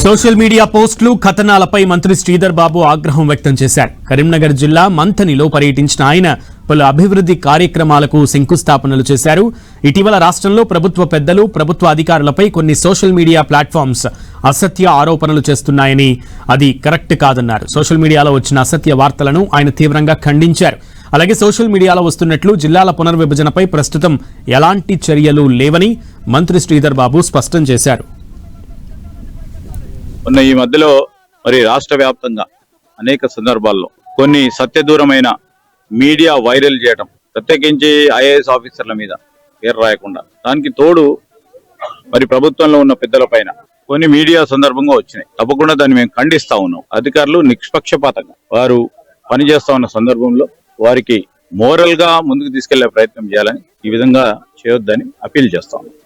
Social media పోస్టులు కథనాలపై మంత్రి శ్రీధర్ బాబు ఆగ్రహం వ్యక్తం చేశారు. కరీంనగర్ జిల్లా మంథనిలో పర్యటించిన ఆయన పలు అభివృద్ధి కార్యక్రమాలకు శంకుస్థాపనలు చేశారు. ఇటీవల రాష్ట్రంలో ప్రభుత్వ పెద్దలు, ప్రభుత్వ అధికారులపై కొన్ని సోషల్ మీడియా ప్లాట్ఫామ్స్ అసత్య ఆరోపణలు చేస్తున్నాయని, అది కరెక్ట్ కాదన్నారు. సోషల్ మీడియాలో వచ్చిన అసత్య వార్తలను ఆయన తీవ్రంగా ఖండించారు. అలాగే సోషల్ మీడియాలో వస్తున్నట్లు జిల్లాల పునర్విభజనపై ప్రస్తుతం ఎలాంటి చర్యలు లేవని మంత్రి శ్రీధర్ బాబు స్పష్టం చేశారు. ఈ మధ్యలో రాష్ట్ర వ్యాప్తంగా అనేక సందర్భాల్లో కొన్ని సత్యదూరమైన మీడియా వైరల్ చేయడం, ప్రత్యేకించి ఐఏఎస్ ఆఫీసర్ల మీద పేరు రాయకుండా, దానికి తోడు ప్రభుత్వంలో ఉన్న పెద్దల పైన కొన్ని మీడియా సందర్భంగా వచ్చినాయి. తప్పకుండా దాన్ని మేము ఖండిస్తా ఉన్నాం. అధికారులు నిష్పక్షపాతంగా వారు పనిచేస్తా ఉన్న సందర్భంలో వారికి మోరల్ గా ముందుకు తీసుకెళ్లే ప్రయత్నం చేయాలని, ఈ విధంగా చేయొద్దని అపీల్ చేస్తా ఉన్నాం.